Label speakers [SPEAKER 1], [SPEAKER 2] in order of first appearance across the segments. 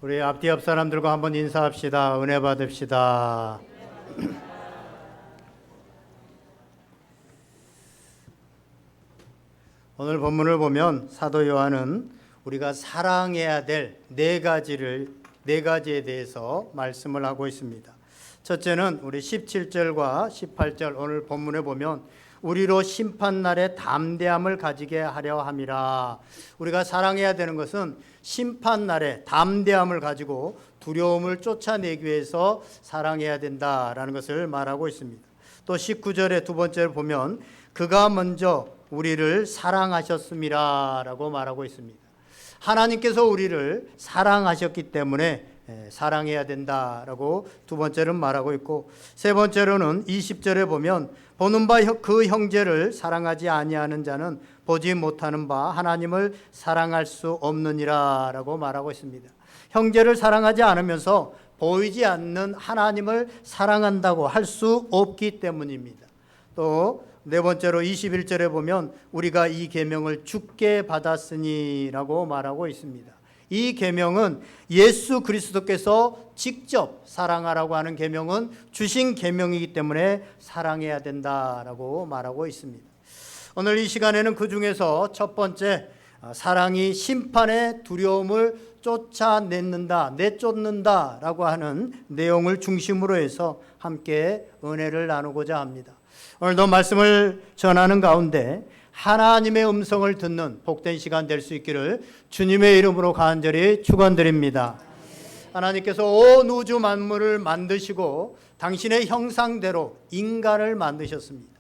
[SPEAKER 1] 우리 앞뒤 옆 사람들과 한번 인사합시다. 은혜 받읍시다. 오늘 본문을 보면 사도 요한은 우리가 사랑해야 될 네 가지에 대해서 말씀을 하고 있습니다. 첫째는 우리 17절과 18절 오늘 본문에 보면 우리로 심판날에 담대함을 가지게 하려 함이라. 우리가 사랑해야 되는 것은 심판날에 담대함을 가지고 두려움을 쫓아내기 위해서 사랑해야 된다라는 것을 말하고 있습니다. 또 19절에 두 번째를 보면 그가 먼저 우리를 사랑하셨음이라 라고 말하고 있습니다. 하나님께서 우리를 사랑하셨기 때문에 사랑해야 된다라고 두 번째는 말하고 있고, 세 번째로는 20절에 보면 보는 바 그 형제를 사랑하지 아니하는 자는 보지 못하는 바 하나님을 사랑할 수 없느니라 라고 말하고 있습니다. 형제를 사랑하지 않으면서 보이지 않는 하나님을 사랑한다고 할 수 없기 때문입니다. 또 네 번째로 21절에 보면 우리가 이 계명을 주께 받았으니 라고 말하고 있습니다. 이 계명은 예수 그리스도께서 직접 사랑하라고 하는 계명은 주신 계명이기 때문에 사랑해야 된다라고 말하고 있습니다. 오늘 이 시간에는 그 중에서 첫 번째, 사랑이 심판의 두려움을 내쫓는다라고 하는 내용을 중심으로 해서 함께 은혜를 나누고자 합니다. 오늘도 말씀을 전하는 가운데 하나님의 음성을 듣는 복된 시간 될 수 있기를 주님의 이름으로 간절히 축원드립니다. 하나님께서 온 우주 만물을 만드시고 당신의 형상대로 인간을 만드셨습니다.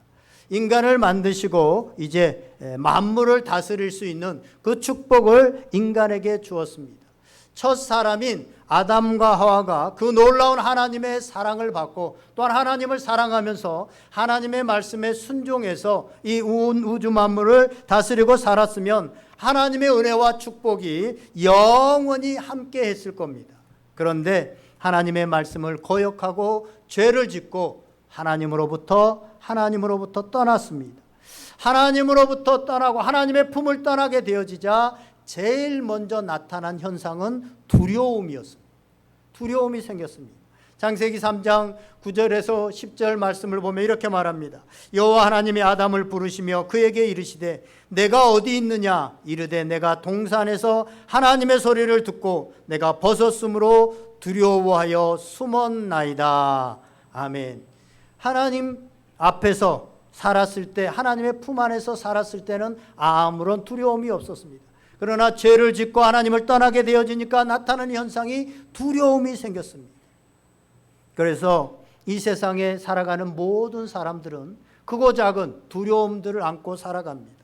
[SPEAKER 1] 인간을 만드시고 이제 만물을 다스릴 수 있는 그 축복을 인간에게 주었습니다. 첫 사람인 아담과 하와가 그 놀라운 하나님의 사랑을 받고 또한 하나님을 사랑하면서 하나님의 말씀에 순종해서 이 우주 만물을 다스리고 살았으면 하나님의 은혜와 축복이 영원히 함께 했을 겁니다. 그런데 하나님의 말씀을 거역하고 죄를 짓고 하나님으로부터 떠났습니다. 하나님으로부터 떠나고 하나님의 품을 떠나게 되어지자 제일 먼저 나타난 현상은 두려움이었습니다. 두려움이 생겼습니다. 창세기 3장 9절에서 10절 말씀을 보면 이렇게 말합니다. 여호와 하나님이 아담을 부르시며 그에게 이르시되 내가 어디 있느냐 이르되 내가 동산에서 하나님의 소리를 듣고 내가 벗었으므로 두려워하여 숨었나이다. 아멘. 하나님 앞에서 살았을 때, 하나님의 품 안에서 살았을 때는 아무런 두려움이 없었습니다. 그러나 죄를 짓고 하나님을 떠나게 되어지니까 나타나는 현상이 두려움이 생겼습니다. 그래서 이 세상에 살아가는 모든 사람들은 크고 작은 두려움들을 안고 살아갑니다.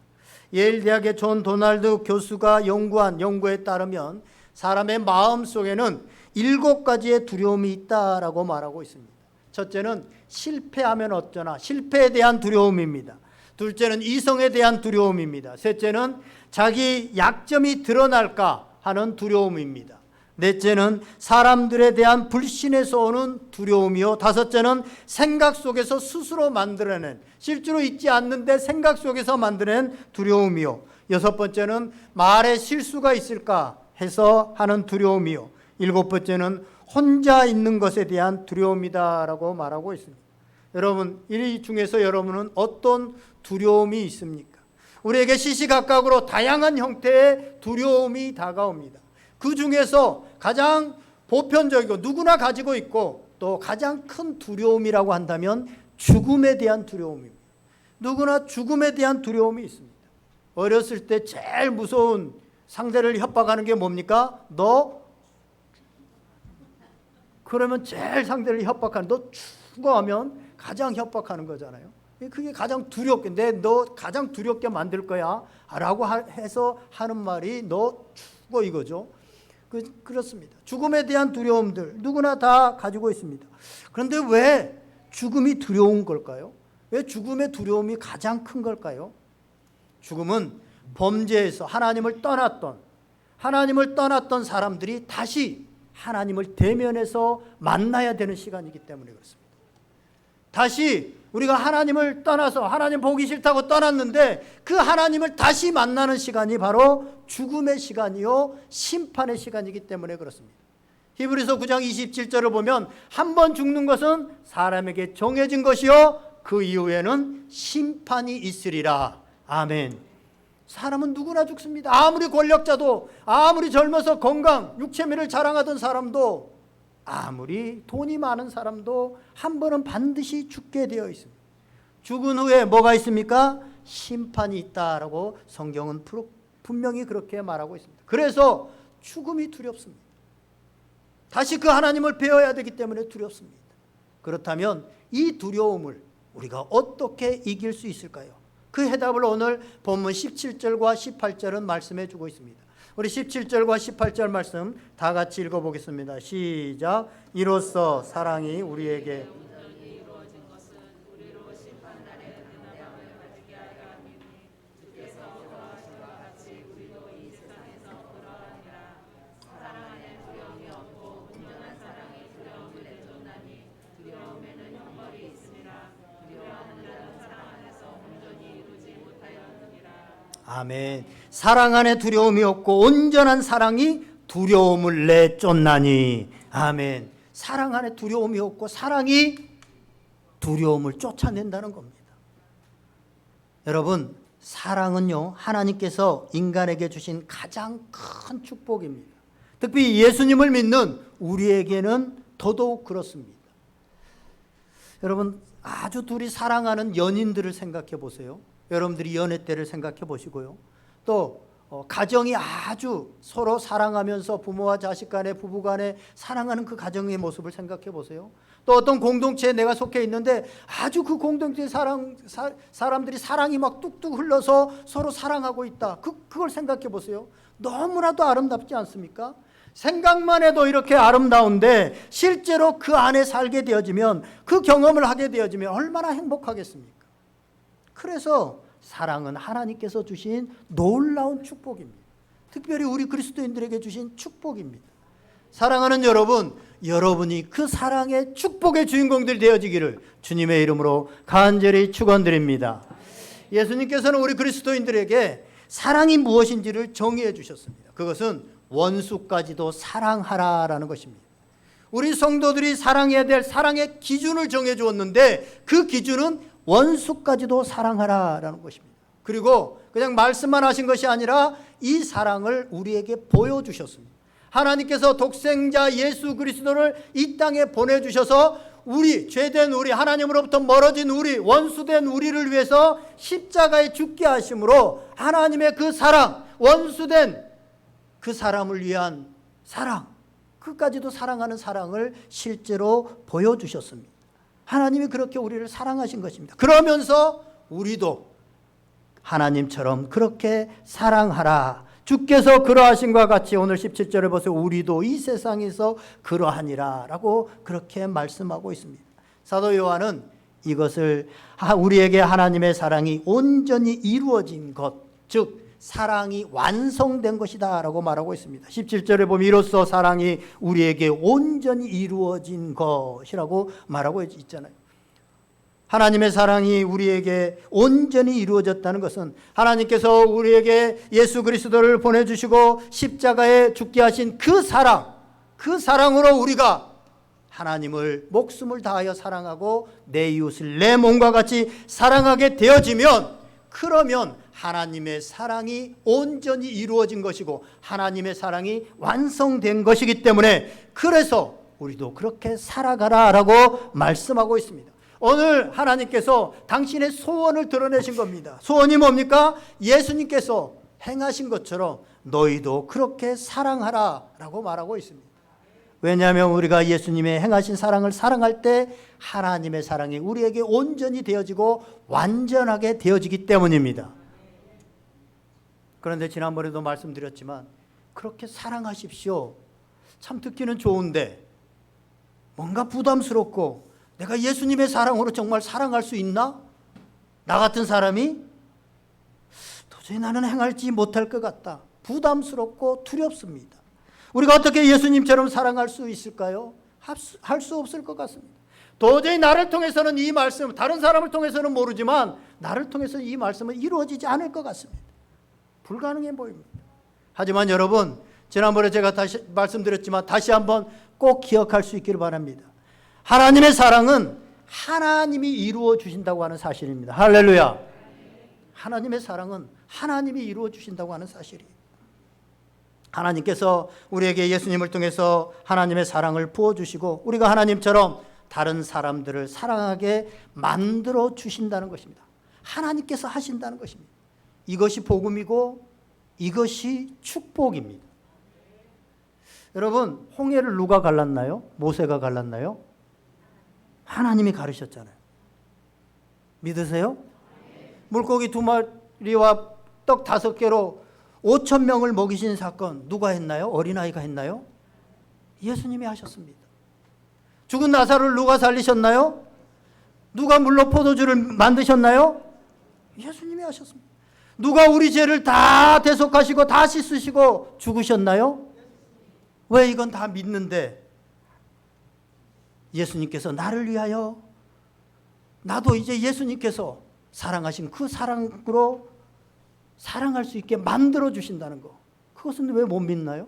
[SPEAKER 1] 예일 대학의 존 도널드 교수가 연구한 연구에 따르면 사람의 마음 속에는 7가지의 두려움이 있다라고 말하고 있습니다. 첫째는 실패하면 어쩌나, 실패에 대한 두려움입니다. 둘째는 이성에 대한 두려움입니다. 셋째는 자기 약점이 드러날까 하는 두려움입니다. 넷째는 사람들에 대한 불신에서 오는 두려움이요. 다섯째는 생각 속에서 스스로 만들어낸, 실제로 있지 않는데 생각 속에서 만들어낸 두려움이요. 여섯 번째는 말에 실수가 있을까 해서 하는 두려움이요. 일곱 번째는 혼자 있는 것에 대한 두려움이다라고 말하고 있습니다. 여러분, 이 중에서 여러분은 어떤 두려움이 있습니까? 우리에게 시시각각으로 다양한 형태의 두려움이 다가옵니다. 그 중에서 가장 보편적이고 누구나 가지고 있고 또 가장 큰 두려움이라고 한다면 죽음에 대한 두려움입니다. 누구나 죽음에 대한 두려움이 있습니다. 어렸을 때 제일 무서운 상대를 협박하는 게 뭡니까? 너 그러면 제일 상대를 협박하는, 너 죽어하면 가장 협박하는 거잖아요. 그게 가장 두렵게, 너 가장 두렵게 만들 거야 라고 해서 하는 말이 너 죽어 이거죠. 그렇습니다. 죽음에 대한 두려움들 누구나 다 가지고 있습니다. 그런데 왜 죽음이 두려운 걸까요? 왜 죽음의 두려움이 가장 큰 걸까요? 죽음은 범죄에서 하나님을 떠났던 사람들이 다시 하나님을 대면해서 만나야 되는 시간이기 때문에 그렇습니다. 다시 우리가 하나님을 떠나서 하나님 보기 싫다고 떠났는데 그 하나님을 다시 만나는 시간이 바로 죽음의 시간이요 심판의 시간이기 때문에 그렇습니다. 히브리서 9장 27절을 보면 한 번 죽는 것은 사람에게 정해진 것이요 그 이후에는 심판이 있으리라. 아멘. 사람은 누구나 죽습니다. 아무리 권력자도, 아무리 젊어서 건강, 육체미를 자랑하던 사람도, 아무리 돈이 많은 사람도 한 번은 반드시 죽게 되어 있습니다. 죽은 후에 뭐가 있습니까? 심판이 있다라고 성경은 분명히 그렇게 말하고 있습니다. 그래서 죽음이 두렵습니다. 다시 그 하나님을 배워야 되기 때문에 두렵습니다. 그렇다면 이 두려움을 우리가 어떻게 이길 수 있을까요? 그 해답을 오늘 본문 17절과 18절은 말씀해 주고 있습니다. 우리 17절과 18절 말씀 다 같이 읽어보겠습니다. 시작. 이로써 사랑이 우리에게 아멘. 사랑 안에 두려움이 없고 온전한 사랑이 두려움을 내쫓나니. 아멘. 사랑 안에 두려움이 없고 사랑이 두려움을 쫓아낸다는 겁니다. 여러분, 사랑은요 하나님께서 인간에게 주신 가장 큰 축복입니다. 특히 예수님을 믿는 우리에게는 더더욱 그렇습니다. 여러분, 아주 둘이 사랑하는 연인들을 생각해 보세요. 여러분들이 연애 때를 생각해 보시고요. 또 가정이 아주 서로 사랑하면서 부모와 자식 간에, 부부 간에 사랑하는 그 가정의 모습을 생각해 보세요. 또 어떤 공동체에 내가 속해 있는데 아주 그 공동체 사람들이 사랑이 막 뚝뚝 흘러서 서로 사랑하고 있다. 그걸 생각해 보세요. 너무나도 아름답지 않습니까? 생각만 해도 이렇게 아름다운데 실제로 그 안에 살게 되어지면, 그 경험을 하게 되어지면 얼마나 행복하겠습니까? 그래서 사랑은 하나님께서 주신 놀라운 축복입니다. 특별히 우리 그리스도인들에게 주신 축복입니다. 사랑하는 여러분, 여러분이 그 사랑의 축복의 주인공들 되어지기를 주님의 이름으로 간절히 축원드립니다. 예수님께서는 우리 그리스도인들에게 사랑이 무엇인지를 정의해 주셨습니다. 그것은 원수까지도 사랑하라라는 것입니다. 우리 성도들이 사랑해야 될 사랑의 기준을 정해 주었는데 그 기준은 원수까지도 사랑하라라는 것입니다. 그리고 그냥 말씀만 하신 것이 아니라 이 사랑을 우리에게 보여주셨습니다. 하나님께서 독생자 예수 그리스도를 이 땅에 보내주셔서 우리, 죄된 우리, 하나님으로부터 멀어진 우리, 원수된 우리를 위해서 십자가에 죽게 하심으로 하나님의 그 사랑, 원수된 그 사람을 위한 사랑, 그까지도 사랑하는 사랑을 실제로 보여주셨습니다. 하나님이 그렇게 우리를 사랑하신 것입니다. 그러면서 우리도 하나님처럼 그렇게 사랑하라. 주께서 그러하신과 같이 오늘 17절에 보세요. 우리도 이 세상에서 그러하니라 라고 그렇게 말씀하고 있습니다. 사도 요한은 이것을 우리에게 하나님의 사랑이 온전히 이루어진 것, 즉 사랑이 완성된 것이다 라고 말하고 있습니다. 17절에 보면 이로써 사랑이 우리에게 온전히 이루어진 것이라고 말하고 있잖아요. 하나님의 사랑이 우리에게 온전히 이루어졌다는 것은 하나님께서 우리에게 예수 그리스도를 보내주시고 십자가에 죽게 하신 그 사랑, 그 사랑으로 우리가 하나님을 목숨을 다하여 사랑하고 내 이웃을 내 몸과 같이 사랑하게 되어지면, 그러면 하나님의 사랑이 온전히 이루어진 것이고 하나님의 사랑이 완성된 것이기 때문에, 그래서 우리도 그렇게 살아가라라고 말씀하고 있습니다. 오늘 하나님께서 당신의 소원을 드러내신 겁니다. 소원이 뭡니까? 예수님께서 행하신 것처럼 너희도 그렇게 사랑하라라고 말하고 있습니다. 왜냐하면 우리가 예수님의 행하신 사랑을 사랑할 때 하나님의 사랑이 우리에게 온전히 되어지고 완전하게 되어지기 때문입니다. 그런데 지난번에도 말씀드렸지만 그렇게 사랑하십시오. 참 듣기는 좋은데 뭔가 부담스럽고, 내가 예수님의 사랑으로 정말 사랑할 수 있나? 나 같은 사람이? 도저히 나는 행할지 못할 것 같다. 부담스럽고 두렵습니다. 우리가 어떻게 예수님처럼 사랑할 수 있을까요? 할 수 없을 것 같습니다. 도저히 나를 통해서는 이 말씀, 다른 사람을 통해서는 모르지만 나를 통해서 이 말씀은 이루어지지 않을 것 같습니다. 불가능해 보입니다. 하지만 여러분, 지난번에 제가 다시 말씀드렸지만 다시 한번 꼭 기억할 수 있기를 바랍니다. 하나님의 사랑은 하나님이 이루어 주신다고 하는 사실입니다. 할렐루야. 하나님의 사랑은 하나님이 이루어 주신다고 하는 사실이에요. 하나님께서 우리에게 예수님을 통해서 하나님의 사랑을 부어주시고 우리가 하나님처럼 다른 사람들을 사랑하게 만들어 주신다는 것입니다. 하나님께서 하신다는 것입니다. 이것이 복음이고 이것이 축복입니다. 여러분, 홍해를 누가 갈랐나요? 모세가 갈랐나요? 하나님이 가르셨잖아요. 믿으세요? 물고기 2마리와 떡 5개로 5,000명을 먹이신 사건 누가 했나요? 어린아이가 했나요? 예수님이 하셨습니다. 죽은 나사로를 누가 살리셨나요? 누가 물로 포도주를 만드셨나요? 예수님이 하셨습니다. 누가 우리 죄를 다 대속하시고 다 씻으시고 죽으셨나요? 왜 이건 다 믿는데 예수님께서 나를 위하여 나도 이제 예수님께서 사랑하신 그 사랑으로 사랑할 수 있게 만들어 주신다는 거, 그것은 왜 못 믿나요?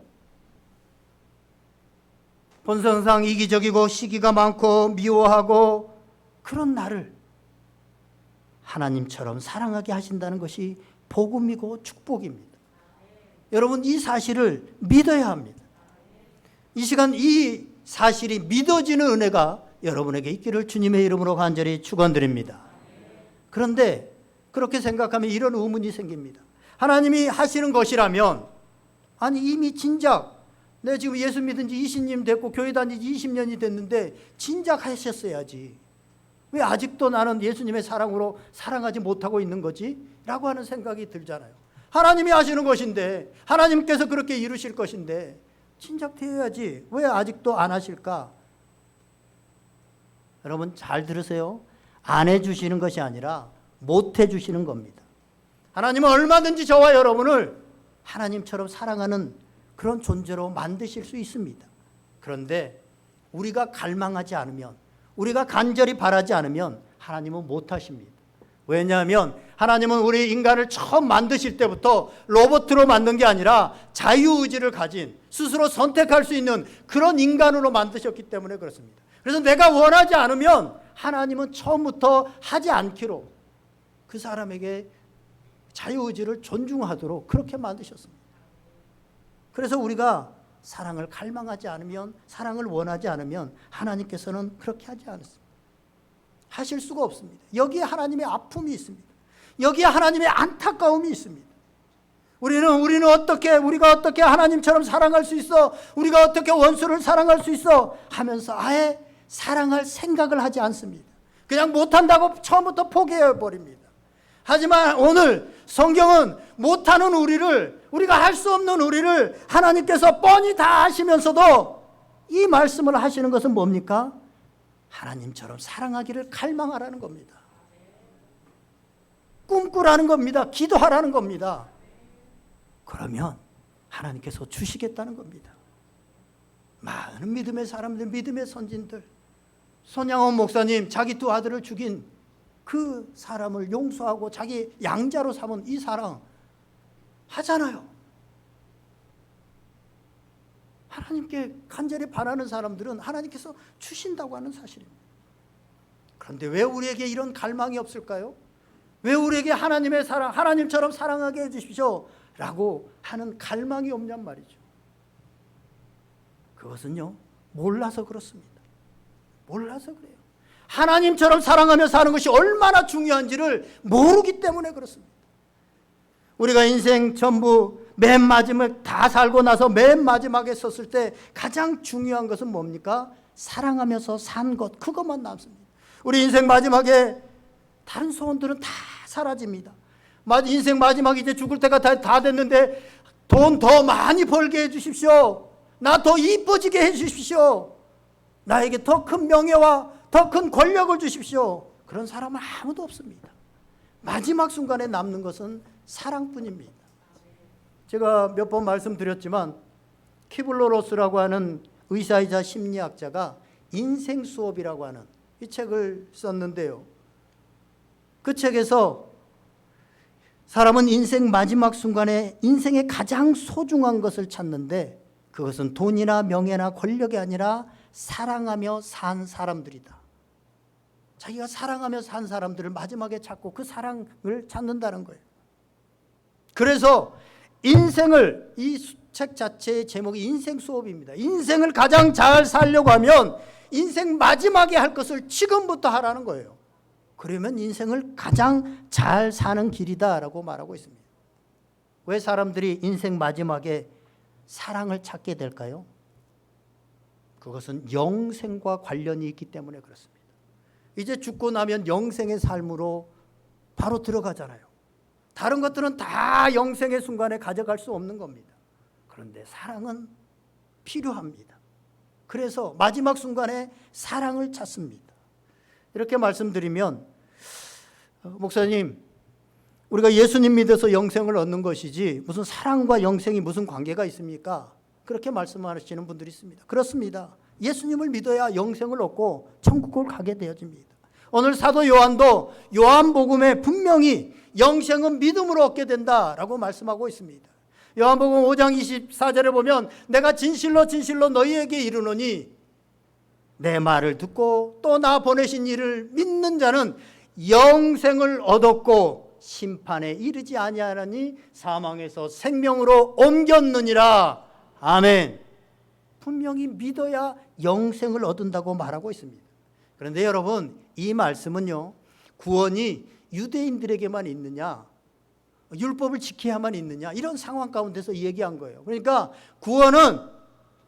[SPEAKER 1] 본성상 이기적이고 시기가 많고 미워하고 그런 나를 하나님처럼 사랑하게 하신다는 것이 복음이고 축복입니다. 여러분, 이 사실을 믿어야 합니다. 이 시간 이 사실이 믿어지는 은혜가 여러분에게 있기를 주님의 이름으로 간절히 축원드립니다. 그런데 그렇게 생각하면 이런 의문이 생깁니다. 하나님이 하시는 것이라면, 아니 이미 진작 내가 지금 예수 믿은 지 20년 됐고 교회 다닌 지 20년이 됐는데 진작 하셨어야지. 왜 아직도 나는 예수님의 사랑으로 사랑하지 못하고 있는 거지? 라고 하는 생각이 들잖아요. 하나님이 하시는 것인데, 하나님께서 그렇게 이루실 것인데 진작 되어야지 왜 아직도 안 하실까? 여러분 잘 들으세요. 안 해주시는 것이 아니라 못 해주시는 겁니다. 하나님은 얼마든지 저와 여러분을 하나님처럼 사랑하는 그런 존재로 만드실 수 있습니다. 그런데 우리가 갈망하지 않으면, 우리가 간절히 바라지 않으면 하나님은 못하십니다. 왜냐하면 하나님은 우리 인간을 처음 만드실 때부터 로봇으로 만든 게 아니라 자유의지를 가진, 스스로 선택할 수 있는 그런 인간으로 만드셨기 때문에 그렇습니다. 그래서 내가 원하지 않으면 하나님은 처음부터 하지 않기로 그 사람에게 자유의지를 존중하도록 그렇게 만드셨습니다. 그래서 우리가 사랑을 갈망하지 않으면, 사랑을 원하지 않으면 하나님께서는 그렇게 하지 않습니다. 하실 수가 없습니다. 여기에 하나님의 아픔이 있습니다. 여기에 하나님의 안타까움이 있습니다. 우리가 어떻게 하나님처럼 사랑할 수 있어? 우리가 어떻게 원수를 사랑할 수 있어? 하면서 아예 사랑할 생각을 하지 않습니다. 그냥 못한다고 처음부터 포기해 버립니다. 하지만 오늘 성경은 못하는 우리가 할 수 없는 우리를 하나님께서 뻔히 다 아시면서도 이 말씀을 하시는 것은 뭡니까? 하나님처럼 사랑하기를 갈망하라는 겁니다. 꿈꾸라는 겁니다. 기도하라는 겁니다. 그러면 하나님께서 주시겠다는 겁니다. 많은 믿음의 사람들, 믿음의 선진들, 손양원 목사님 자기 2 아들을 죽인 그 사람을 용서하고 자기 양자로 삼은 이 사랑 하잖아요. 하나님께 간절히 바라는 사람들은 하나님께서 주신다고 하는 사실입니다. 그런데 왜 우리에게 이런 갈망이 없을까요? 왜 우리에게 하나님의 사랑, 하나님처럼 사랑하게 해주십시오 라고 하는 갈망이 없냔 말이죠. 그것은요, 몰라서 그렇습니다. 몰라서 그래요. 하나님처럼 사랑하며 사는 것이 얼마나 중요한지를 모르기 때문에 그렇습니다. 우리가 인생 전부 맨 마지막 다 살고 나서 맨 마지막에 섰을 때 가장 중요한 것은 뭡니까? 사랑하면서 산 것, 그것만 남습니다. 우리 인생 마지막에 다른 소원들은 다 사라집니다. 인생 마지막에 이제 죽을 때가 다 됐는데 돈 더 많이 벌게 해주십시오. 나 더 이뻐지게 해주십시오. 나에게 더 큰 명예와 더 큰 권력을 주십시오. 그런 사람은 아무도 없습니다. 마지막 순간에 남는 것은 사랑뿐입니다. 제가 몇 번 말씀드렸지만 키블로로스라고 하는 의사이자 심리학자가 인생 수업이라고 하는 이 책을 썼는데요. 그 책에서 사람은 인생 마지막 순간에 인생의 가장 소중한 것을 찾는데 그것은 돈이나 명예나 권력이 아니라 사랑하며 산 사람들이다. 자기가 사랑하며 산 사람들을 마지막에 찾고 그 사랑을 찾는다는 거예요. 그래서 인생을, 이 책 자체의 제목이 인생 수업입니다. 인생을 가장 잘 살려고 하면 인생 마지막에 할 것을 지금부터 하라는 거예요. 그러면 인생을 가장 잘 사는 길이다라고 말하고 있습니다. 왜 사람들이 인생 마지막에 사랑을 찾게 될까요? 그것은 영생과 관련이 있기 때문에 그렇습니다. 이제 죽고 나면 영생의 삶으로 바로 들어가잖아요. 다른 것들은 다 영생의 순간에 가져갈 수 없는 겁니다. 그런데 사랑은 필요합니다. 그래서 마지막 순간에 사랑을 찾습니다. 이렇게 말씀드리면, 목사님, 우리가 예수님 믿어서 영생을 얻는 것이지 무슨 사랑과 영생이 무슨 관계가 있습니까? 그렇게 말씀하시는 분들이 있습니다. 그렇습니다. 예수님을 믿어야 영생을 얻고 천국을 가게 되어집니다. 오늘 사도 요한도 요한복음에 분명히 영생은 믿음으로 얻게 된다라고 말씀하고 있습니다. 요한복음 5장 24절에 보면 내가 진실로 진실로 너희에게 이르노니 내 말을 듣고 또 나 보내신 이를 믿는 자는 영생을 얻었고 심판에 이르지 아니하나니 사망에서 생명으로 옮겼느니라. 아멘. 분명히 믿어야 영생을 얻는다고 말하고 있습니다. 그런데 여러분, 이 말씀은요, 구원이 유대인들에게만 있느냐, 율법을 지켜야만 있느냐, 이런 상황 가운데서 얘기한 거예요. 그러니까 구원은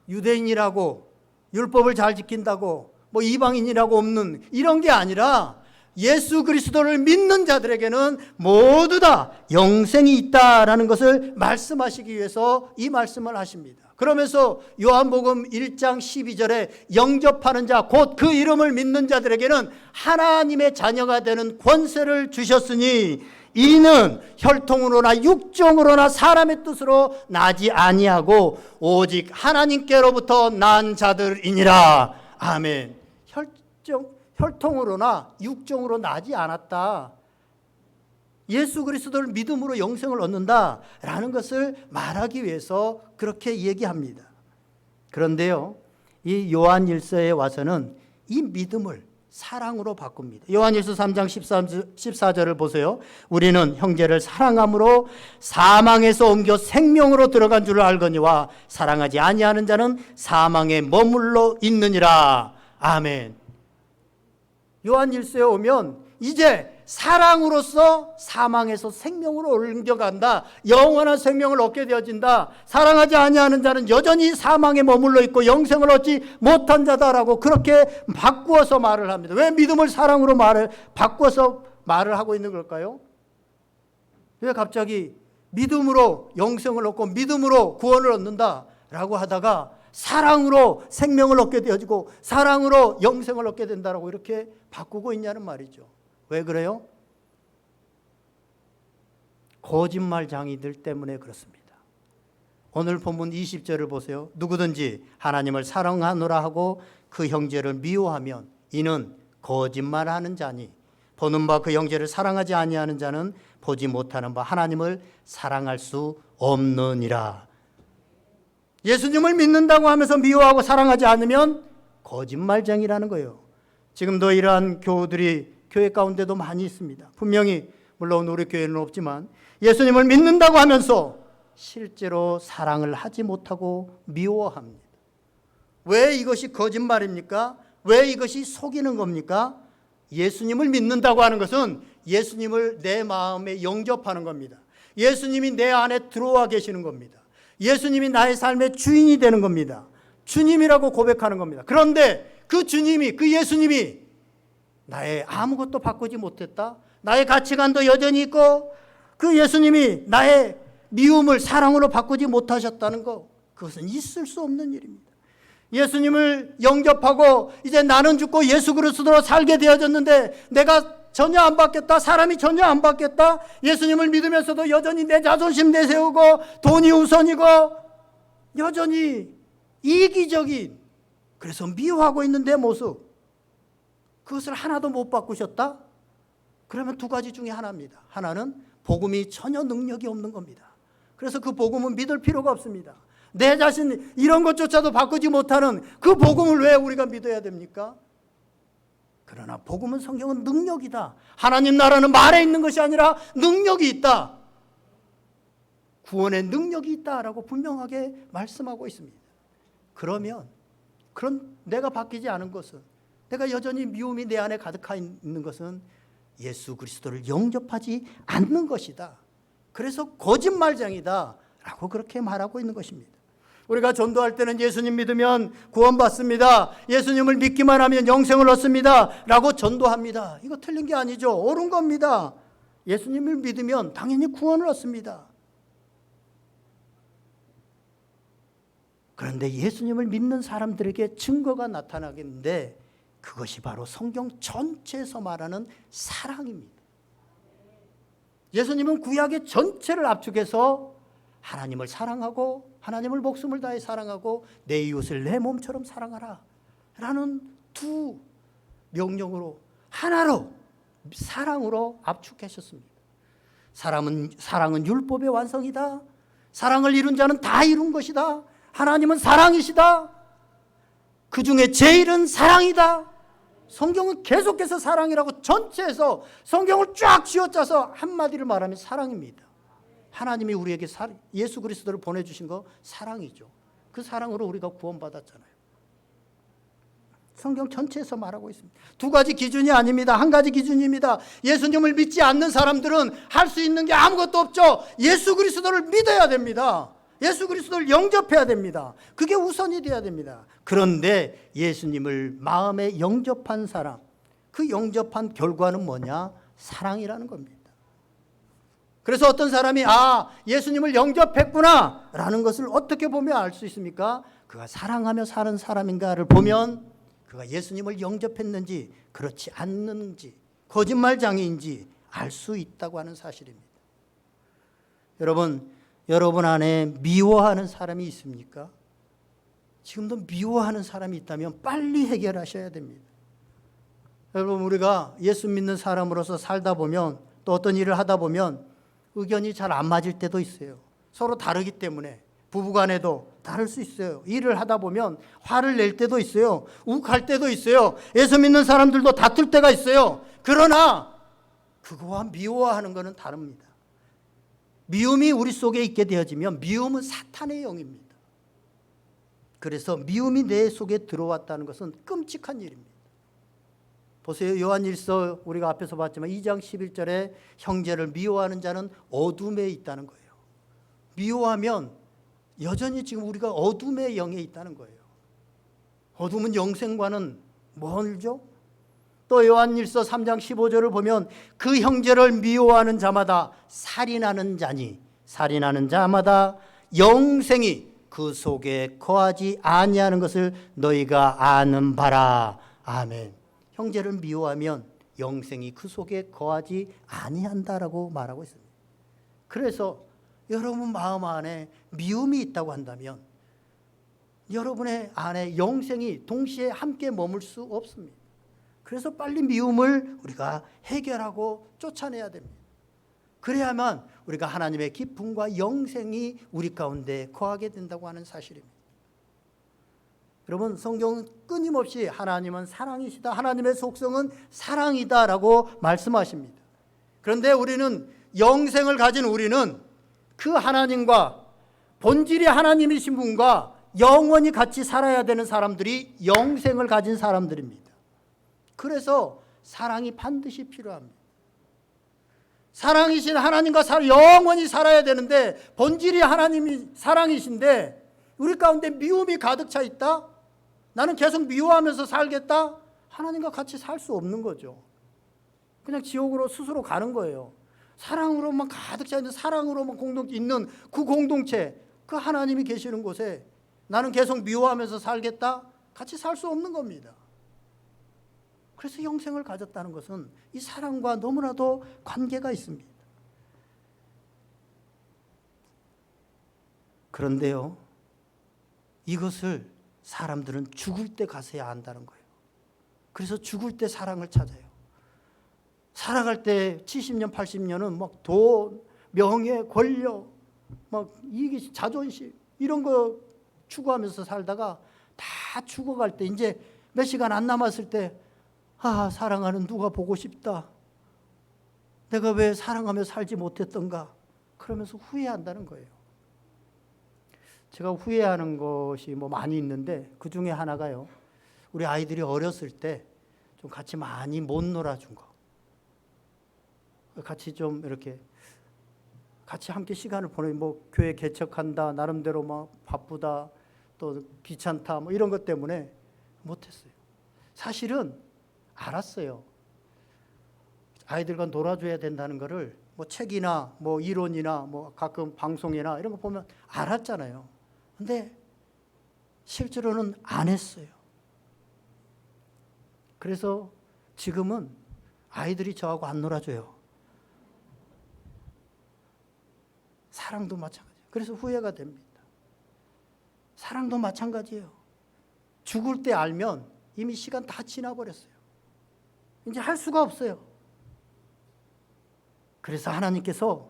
[SPEAKER 1] 유대인이라고 율법을 잘 지킨다고 뭐 이방인이라고 없는 이런 게 아니라 예수 그리스도를 믿는 자들에게는 모두 다 영생이 있다라는 것을 말씀하시기 위해서 이 말씀을 하십니다. 그러면서 요한복음 1장 12절에 영접하는 자, 곧 그 이름을 믿는 자들에게는 하나님의 자녀가 되는 권세를 주셨으니 이는 혈통으로나 육정으로나 사람의 뜻으로 나지 아니하고 오직 하나님께로부터 난 자들이니라. 아멘. 혈통으로나 육정으로 나지 않았다. 예수 그리스도를 믿음으로 영생을 얻는다라는 것을 말하기 위해서 그렇게 얘기합니다. 그런데요, 이 요한일서에 와서는 이 믿음을 사랑으로 바꿉니다. 요한일서 3장 14절을 보세요. 우리는 형제를 사랑함으로 사망에서 옮겨 생명으로 들어간 줄 알거니와 사랑하지 아니하는 자는 사망에 머물러 있느니라. 아멘. 요한일서에 오면 이제 사랑으로서 사망에서 생명으로 옮겨간다. 영원한 생명을 얻게 되어진다. 사랑하지 아니하는 자는 여전히 사망에 머물러 있고 영생을 얻지 못한 자다라고 그렇게 바꾸어서 말을 합니다. 왜 믿음을 사랑으로 바꾸어서 말을 하고 있는 걸까요? 왜 갑자기 믿음으로 영생을 얻고 믿음으로 구원을 얻는다라고 하다가 사랑으로 생명을 얻게 되어지고 사랑으로 영생을 얻게 된다라고 이렇게 바꾸고 있냐는 말이죠. 왜 그래요? 거짓말쟁이들 때문에 그렇습니다. 오늘 본문 20절을 보세요. 누구든지 하나님을 사랑하노라 하고 그 형제를 미워하면 이는 거짓말하는 자니 보는 바 그 형제를 사랑하지 아니하는 자는 보지 못하는 바 하나님을 사랑할 수 없느니라. 예수님을 믿는다고 하면서 미워하고 사랑하지 않으면 거짓말쟁이라는 거예요. 지금도 이러한 교우들이 교회 가운데도 많이 있습니다. 분명히 물론 우리 교회는 없지만 예수님을 믿는다고 하면서 실제로 사랑을 하지 못하고 미워합니다. 왜 이것이 거짓말입니까? 왜 이것이 속이는 겁니까? 예수님을 믿는다고 하는 것은 예수님을 내 마음에 영접하는 겁니다. 예수님이 내 안에 들어와 계시는 겁니다. 예수님이 나의 삶의 주인이 되는 겁니다. 주님이라고 고백하는 겁니다. 그런데 그 주님이, 그 예수님이 나의 아무것도 바꾸지 못했다. 나의 가치관도 여전히 있고 그 예수님이 나의 미움을 사랑으로 바꾸지 못하셨다는 것, 그것은 있을 수 없는 일입니다. 예수님을 영접하고 이제 나는 죽고 예수 그리스도로 살게 되어졌는데 내가 전혀 안 바뀌었다. 사람이 전혀 안 바뀌었다. 예수님을 믿으면서도 여전히 내 자존심 내세우고 돈이 우선이고 여전히 이기적인, 그래서 미워하고 있는 내 모습, 그것을 하나도 못 바꾸셨다? 그러면 두 가지 중에 하나입니다. 하나는 복음이 전혀 능력이 없는 겁니다. 그래서 그 복음은 믿을 필요가 없습니다. 내 자신 이런 것조차도 바꾸지 못하는 그 복음을 왜 우리가 믿어야 됩니까? 그러나 복음은, 성경은 능력이다. 하나님 나라는 말에 있는 것이 아니라 능력이 있다. 구원의 능력이 있다라고 분명하게 말씀하고 있습니다. 그러면 그런 내가 바뀌지 않은 것은, 내가 여전히 미움이 내 안에 가득하 있는 것은 예수 그리스도를 영접하지 않는 것이다. 그래서 거짓말장이다 라고 그렇게 말하고 있는 것입니다. 우리가 전도할 때는 예수님 믿으면 구원받습니다, 예수님을 믿기만 하면 영생을 얻습니다 라고 전도합니다. 이거 틀린 게 아니죠. 옳은 겁니다. 예수님을 믿으면 당연히 구원을 얻습니다. 그런데 예수님을 믿는 사람들에게 증거가 나타나겠는데 그것이 바로 성경 전체에서 말하는 사랑입니다. 예수님은 구약의 전체를 압축해서 하나님을 사랑하고 하나님을 목숨을 다해 사랑하고 내 이웃을 내 몸처럼 사랑하라 라는 두 명령으로 하나로 사랑으로 압축하셨습니다. 사랑은 율법의 완성이다. 사랑을 이룬 자는 다 이룬 것이다. 하나님은 사랑이시다. 그 중에 제일은 사랑이다. 성경은 계속해서 사랑이라고 전체에서 성경을 쫙 쥐어짜서 한마디를 말하면 사랑입니다. 하나님이 우리에게 예수 그리스도를 보내주신 거 사랑이죠. 그 사랑으로 우리가 구원받았잖아요. 성경 전체에서 말하고 있습니다. 두 가지 기준이 아닙니다. 한 가지 기준입니다. 예수님을 믿지 않는 사람들은 할 수 있는 게 아무것도 없죠. 예수 그리스도를 믿어야 됩니다. 예수 그리스도를 영접해야 됩니다. 그게 우선이 돼야 됩니다. 그런데 예수님을 마음에 영접한 사람, 그 영접한 결과는 뭐냐? 사랑이라는 겁니다. 그래서 어떤 사람이 예수님을 영접했구나 라는 것을 어떻게 보면 알 수 있습니까? 그가 사랑하며 사는 사람인가를 보면 그가 예수님을 영접했는지 그렇지 않는지 거짓말장애인지 알 수 있다고 하는 사실입니다. 여러분 안에 미워하는 사람이 있습니까? 지금도 미워하는 사람이 있다면 빨리 해결하셔야 됩니다. 여러분, 우리가 예수 믿는 사람으로서 살다 보면 또 어떤 일을 하다 보면 의견이 잘 안 맞을 때도 있어요. 서로 다르기 때문에 부부간에도 다를 수 있어요. 일을 하다 보면 화를 낼 때도 있어요. 욱할 때도 있어요. 예수 믿는 사람들도 다툴 때가 있어요. 그러나 그거와 미워하는 것은 다릅니다. 미움이 우리 속에 있게 되어지면 미움은 사탄의 영입니다. 그래서 미움이 내 속에 들어왔다는 것은 끔찍한 일입니다. 보세요. 요한일서 우리가 앞에서 봤지만 2장 11절에 형제를 미워하는 자는 어둠에 있다는 거예요. 미워하면 여전히 지금 우리가 어둠의 영에 있다는 거예요. 어둠은 영생과는 멀죠? 또 요한일서 3장 15절을 보면 그 형제를 미워하는 자마다 살인하는 자니 살인하는 자마다 영생이 그 속에 거하지 아니하는 것을 너희가 아는 바라. 아멘. 형제를 미워하면 영생이 그 속에 거하지 아니한다라고 말하고 있습니다. 그래서 여러분 마음 안에 미움이 있다고 한다면 여러분의 안에 영생이 동시에 함께 머물 수 없습니다. 그래서 빨리 미움을 우리가 해결하고 쫓아내야 됩니다. 그래야만 우리가 하나님의 기쁨과 영생이 우리 가운데 거하게 된다고 하는 사실입니다. 여러분, 성경은 끊임없이 하나님은 사랑이시다, 하나님의 속성은 사랑이다라고 말씀하십니다. 그런데 우리는 영생을 가진 우리는 그 하나님과 본질이 하나님이신 분과 영원히 같이 살아야 되는 사람들이 영생을 가진 사람들입니다. 그래서 사랑이 반드시 필요합니다. 사랑이신 하나님과 영원히 살아야 되는데 본질이 하나님이 사랑이신데 우리 가운데 미움이 가득 차 있다? 나는 계속 미워하면서 살겠다? 하나님과 같이 살 수 없는 거죠. 그냥 지옥으로 스스로 가는 거예요. 사랑으로만 가득 차 있는, 사랑으로만 있는 그 공동체, 그 하나님이 계시는 곳에 나는 계속 미워하면서 살겠다? 같이 살 수 없는 겁니다. 그래서 영생을 가졌다는 것은 이 사랑과 너무나도 관계가 있습니다. 그런데요, 이것을 사람들은 죽을 때 가서야 안다는 거예요. 그래서 죽을 때 사랑을 찾아요. 살아갈 때 70년, 80년은 막 돈, 명예, 권력, 막 이익, 자존심 이런 거 추구하면서 살다가 다 죽어갈 때 이제 몇 시간 안 남았을 때 사랑하는 누가 보고 싶다. 내가 왜 사랑하며 살지 못했던가. 그러면서 후회한다는 거예요. 제가 후회하는 것이 많이 있는데 그 중에 하나가요. 우리 아이들이 어렸을 때 좀 같이 많이 못 놀아준 거. 같이 좀 이렇게 같이 함께 시간을 보내면 교회 개척한다, 나름대로 막 바쁘다, 또 귀찮다, 이런 것 때문에 못했어요. 사실은 알았어요. 아이들과 놀아줘야 된다는 거를 책이나 이론이나 가끔 방송이나 이런 거 보면 알았잖아요. 근데 실제로는 안 했어요. 그래서 지금은 아이들이 저하고 안 놀아줘요. 사랑도 마찬가지예요. 그래서 후회가 됩니다. 사랑도 마찬가지예요. 죽을 때 알면 이미 시간 다 지나버렸어요. 이제 할 수가 없어요. 그래서 하나님께서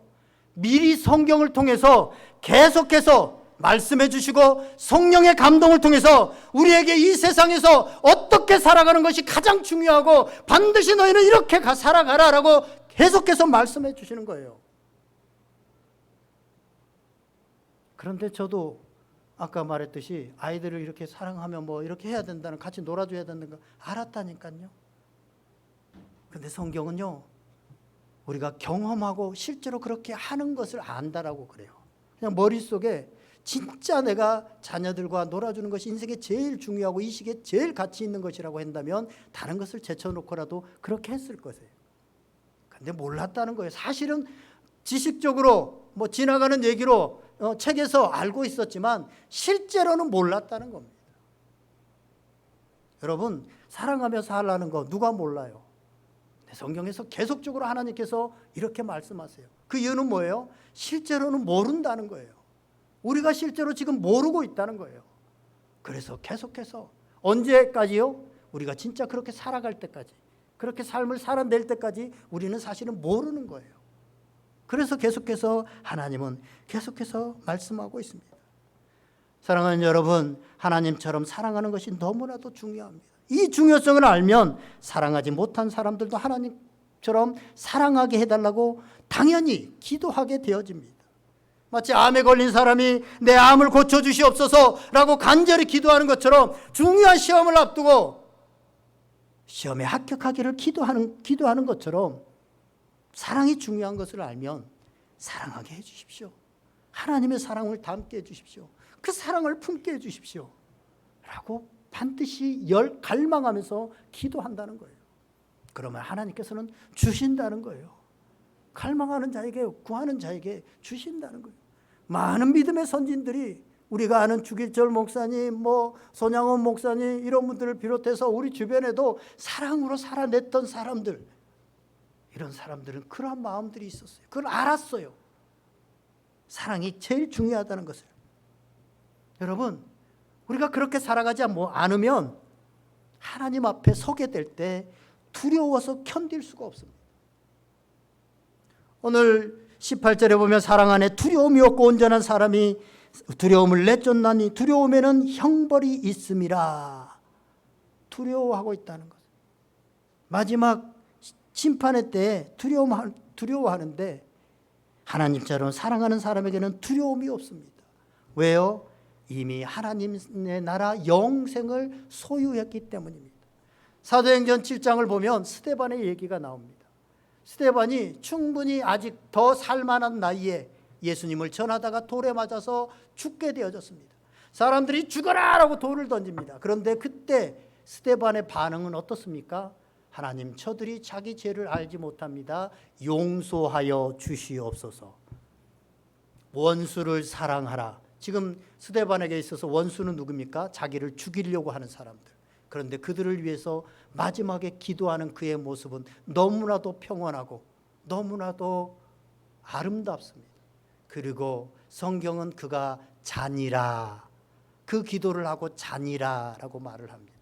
[SPEAKER 1] 미리 성경을 통해서 계속해서 말씀해 주시고 성령의 감동을 통해서 우리에게 이 세상에서 어떻게 살아가는 것이 가장 중요하고 반드시 너희는 이렇게 살아가라라고 계속해서 말씀해 주시는 거예요. 그런데 저도 아까 말했듯이 아이들을 이렇게 사랑하면 이렇게 해야 된다는, 같이 놀아줘야 된다는 거 알았다니까요. 근데 성경은요, 우리가 경험하고 실제로 그렇게 하는 것을 안다라고 그래요. 그냥 머릿속에 진짜 내가 자녀들과 놀아주는 것이 인생에 제일 중요하고 이 시기에 제일 가치 있는 것이라고 한다면 다른 것을 제쳐놓고라도 그렇게 했을 것이에요. 근데 몰랐다는 거예요. 사실은 지식적으로 지나가는 얘기로 책에서 알고 있었지만 실제로는 몰랐다는 겁니다. 여러분, 사랑하며 살라는 거 누가 몰라요? 성경에서 계속적으로 하나님께서 이렇게 말씀하세요. 그 이유는 뭐예요? 실제로는 모른다는 거예요. 우리가 실제로 지금 모르고 있다는 거예요. 그래서 계속해서 언제까지요? 우리가 진짜 그렇게 살아갈 때까지, 그렇게 삶을 살아낼 때까지 우리는 사실은 모르는 거예요. 그래서 계속해서 하나님은 계속해서 말씀하고 있습니다. 사랑하는 여러분, 하나님처럼 사랑하는 것이 너무나도 중요합니다. 이 중요성을 알면 사랑하지 못한 사람들도 하나님처럼 사랑하게 해달라고 당연히 기도하게 되어집니다. 마치 암에 걸린 사람이 내 암을 고쳐주시옵소서라고 간절히 기도하는 것처럼 중요한 시험을 앞두고 시험에 합격하기를 기도하는 것처럼 사랑이 중요한 것을 알면 사랑하게 해주십시오. 하나님의 사랑을 담게 해주십시오. 그 사랑을 품게 해주십시오. 라고 반드시 갈망하면서 기도한다는 거예요. 그러면 하나님께서는 주신다는 거예요. 갈망하는 자에게, 구하는 자에게 주신다는 거예요. 많은 믿음의 선진들이, 우리가 아는 주길절 목사님, 손양원 목사님, 이런 분들을 비롯해서 우리 주변에도 사랑으로 살아냈던 사람들, 이런 사람들은 그러한 마음들이 있었어요. 그걸 알았어요. 사랑이 제일 중요하다는 것을. 여러분, 우리가 그렇게 살아가지 않으면 하나님 앞에 서게 될 때 두려워서 견딜 수가 없습니다. 오늘 18절에 보면 사랑 안에 두려움이 없고 온전한 사람이 두려움을 내쫓나니 두려움에는 형벌이 있음이라. 두려워하고 있다는 것. 마지막 심판의 때에 두려워하는데 하나님처럼 사랑하는 사람에게는 두려움이 없습니다. 왜요? 이미 하나님의 나라 영생을 소유했기 때문입니다. 사도행전 7장을 보면 스데반의 얘기가 나옵니다. 스데반이 충분히 아직 더 살만한 나이에 예수님을 전하다가 돌에 맞아서 죽게 되어졌습니다. 사람들이 죽어라라고 돌을 던집니다. 그런데 그때 스데반의 반응은 어떻습니까? 하나님, 저들이 자기 죄를 알지 못합니다. 용서하여 주시옵소서. 원수를 사랑하라. 지금 스데반에게 있어서 원수는 누굽니까? 자기를 죽이려고 하는 사람들. 그런데 그들을 위해서 마지막에 기도하는 그의 모습은 너무나도 평온하고 너무나도 아름답습니다. 그리고 성경은 그가 잔이라, 그 기도를 하고 잔이라라고 말을 합니다.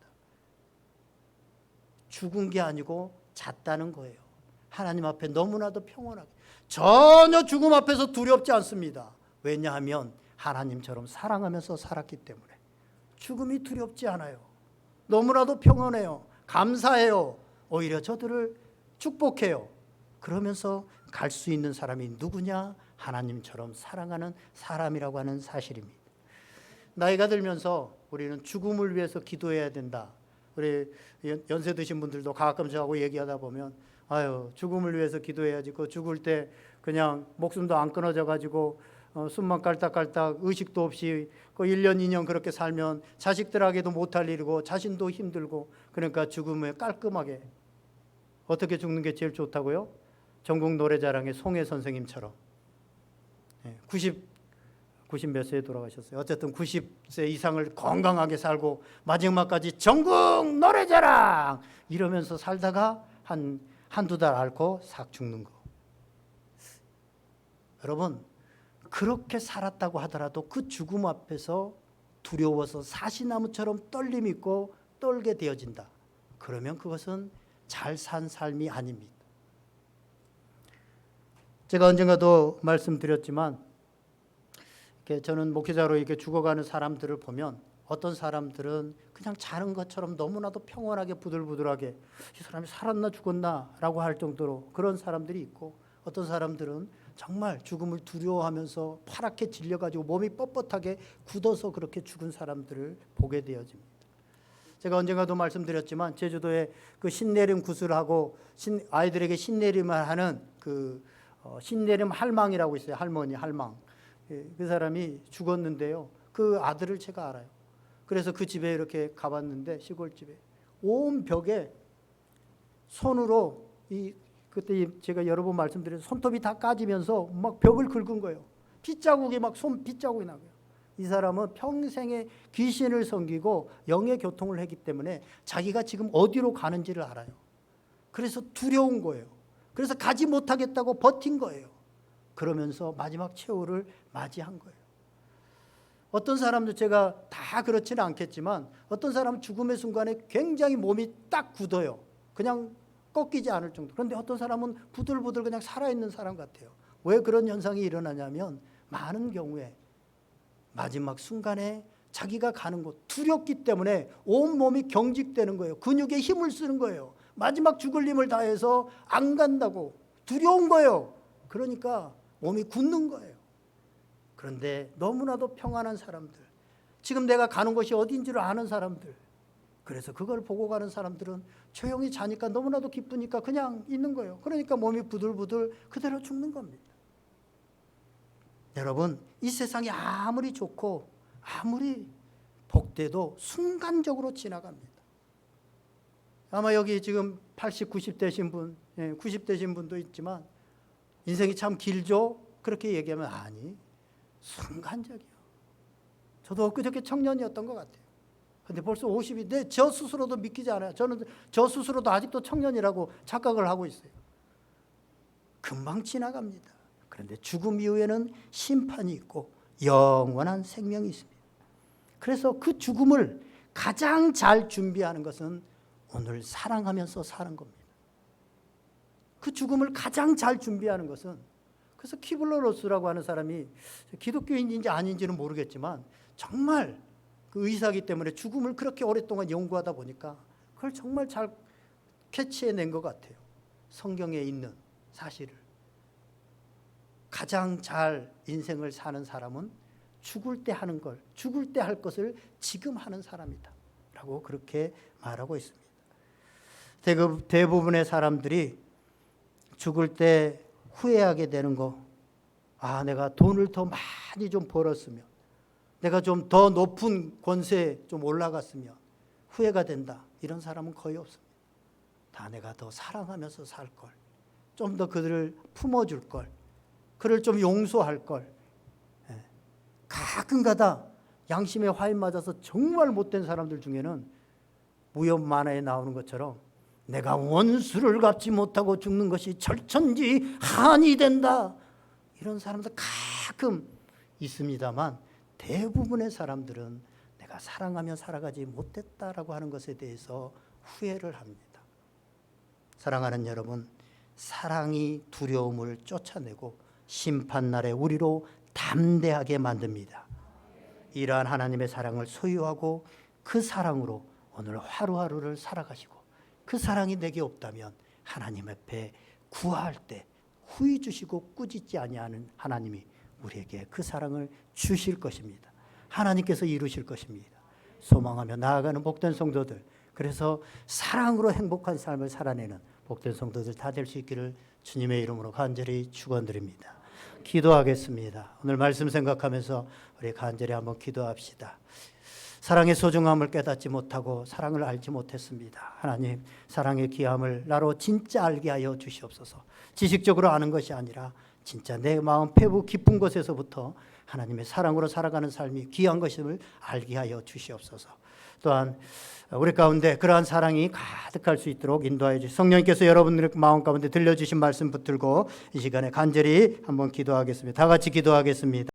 [SPEAKER 1] 죽은 게 아니고 잤다는 거예요. 하나님 앞에 너무나도 평온하게, 전혀 죽음 앞에서 두렵지 않습니다. 왜냐하면 하나님처럼 사랑하면서 살았기 때문에 죽음이 두렵지 않아요. 너무나도 평온해요. 감사해요. 오히려 저들을 축복해요. 그러면서 갈 수 있는 사람이 누구냐? 하나님처럼 사랑하는 사람이라고 하는 사실입니다. 나이가 들면서 우리는 죽음을 위해서 기도해야 된다. 우리 연세 드신 분들도 가끔 저하고 얘기하다 보면 아유, 죽음을 위해서 기도해야지. 그 죽을 때 그냥 목숨도 안 끊어져 가지고 숨만 깔딱깔딱 의식도 없이 그 1년 2년 그렇게 살면 자식들에게도 못할 일이고 자신도 힘들고, 그러니까 죽음에 깔끔하게 어떻게 죽는 게 제일 좋다고요? 전국 노래자랑의 송혜 선생님처럼 90 몇 세에 돌아가셨어요. 어쨌든 90세 이상을 건강하게 살고 마지막까지 전국 노래자랑 이러면서 살다가 한두 달 앓고 싹 죽는 거. 여러분, 그렇게 살았다고 하더라도 그 죽음 앞에서 두려워서 사시나무처럼 떨림 있고 떨게 되어진다. 그러면 그것은 잘 산 삶이 아닙니다. 제가 언젠가도 말씀드렸지만 저는 목회자로 이렇게 죽어가는 사람들을 보면 어떤 사람들은 그냥 자는 것처럼 너무나도 평온하게 부들부들하게 이 사람이 살았나 죽었나 라고 할 정도로 그런 사람들이 있고, 어떤 사람들은 정말 죽음을 두려워하면서 파랗게 질려가지고 몸이 뻣뻣하게 굳어서 그렇게 죽은 사람들을 보게 되어집니다. 제가 언젠가도 말씀드렸지만 제주도에 그 신내림 구슬하고 아이들에게 신내림을 하는 그 신내림 할망이라고 있어요. 할머니 할망. 그 사람이 죽었는데요. 그 아들을 제가 알아요. 그래서 그 집에 이렇게 가봤는데 시골집에 온 벽에 손으로 그때 제가 여러 번 말씀드린 손톱이 다 까지면서 막 벽을 긁은 거예요. 핏자국이 막 손 핏자국이 나고요. 이 사람은 평생에 귀신을 섬기고 영의 교통을 했기 때문에 자기가 지금 어디로 가는지를 알아요. 그래서 두려운 거예요. 그래서 가지 못하겠다고 버틴 거예요. 그러면서 마지막 최후를 맞이한 거예요. 어떤 사람도 제가 다 그렇지는 않겠지만 어떤 사람은 죽음의 순간에 굉장히 몸이 딱 굳어요. 그냥 꺾이지 않을 정도. 그런데 어떤 사람은 부들부들 그냥 살아있는 사람 같아요. 왜 그런 현상이 일어나냐면 많은 경우에 마지막 순간에 자기가 가는 곳 두렵기 때문에 온몸이 경직되는 거예요. 근육에 힘을 쓰는 거예요. 마지막 죽을 힘을 다해서 안 간다고 두려운 거예요. 그러니까 몸이 굳는 거예요. 그런데 너무나도 평안한 사람들, 지금 내가 가는 곳이 어딘지를 아는 사람들, 그래서 그걸 보고 가는 사람들은 조용히 자니까 너무나도 기쁘니까 그냥 있는 거예요. 그러니까 몸이 부들부들 그대로 죽는 겁니다. 여러분, 이 세상이 아무리 좋고 아무리 복돼도 순간적으로 지나갑니다. 아마 여기 지금 80, 90대신 분, 90대신 분도 있지만 인생이 참 길죠? 그렇게 얘기하면 아니, 순간적이요. 저도 엊그저께 청년이었던 것 같아요. 근데 벌써 50이, 저 스스로도 믿기지 않아요. 저는 저 스스로도 아직도 청년이라고 착각을 하고 있어요. 금방 지나갑니다. 그런데 죽음 이후에는 심판이 있고 영원한 생명이 있습니다. 그래서 그 죽음을 가장 잘 준비하는 것은 오늘 사랑하면서 사는 겁니다. 그 죽음을 가장 잘 준비하는 것은, 그래서 키블러-로스라고 하는 사람이 기독교인인지 아닌지는 모르겠지만 정말 그 의사이기 때문에 죽음을 그렇게 오랫동안 연구하다 보니까 그걸 정말 잘 캐치해낸 것 같아요. 성경에 있는 사실을. 가장 잘 인생을 사는 사람은 죽을 때 하는 걸, 죽을 때 할 것을 지금 하는 사람이다 라고 그렇게 말하고 있습니다. 대부분의 사람들이 죽을 때 후회하게 되는 거, 내가 돈을 더 많이 좀 벌었으면, 내가 좀 더 높은 권세에 좀 올라갔으면 후회가 된다, 이런 사람은 거의 없습니다. 다 내가 더 사랑하면서 살 걸, 좀 더 그들을 품어줄 걸, 그를 좀 용서할 걸. 가끔가다 양심의 화인 맞아서 정말 못된 사람들 중에는 무협 만화에 나오는 것처럼 내가 원수를 갚지 못하고 죽는 것이 절천지 한이 된다, 이런 사람들 가끔 있습니다만 대부분의 사람들은 내가 사랑하며 살아가지 못했다라고 하는 것에 대해서 후회를 합니다. 사랑하는 여러분, 사랑이 두려움을 쫓아내고 심판날에 우리로 담대하게 만듭니다. 이러한 하나님의 사랑을 소유하고 그 사랑으로 오늘 하루하루를 살아가시고, 그 사랑이 내게 없다면 하나님 앞에 구할 때 후히 주시고 꾸짖지 아니하는 하나님이 우리에게 그 사랑을 주실 것입니다. 하나님께서 이루실 것입니다. 소망하며 나아가는 복된 성도들, 그래서 사랑으로 행복한 삶을 살아내는 복된 성도들 다 될 수 있기를 주님의 이름으로 간절히 축원드립니다. 기도하겠습니다. 오늘 말씀 생각하면서 우리 간절히 한번 기도합시다. 사랑의 소중함을 깨닫지 못하고 사랑을 알지 못했습니다. 하나님, 사랑의 귀함을 나로 진짜 알게 하여 주시옵소서. 지식적으로 아는 것이 아니라 진짜 내 마음 배부 깊은 곳에서부터 하나님의 사랑으로 살아가는 삶이 귀한 것임을 알게 하여 주시옵소서. 또한 우리 가운데 그러한 사랑이 가득할 수 있도록 인도하여 주시옵소서. 성령님께서 여러분들의 마음 가운데 들려주신 말씀 붙들고 이 시간에 간절히 한번 기도하겠습니다. 다 같이 기도하겠습니다.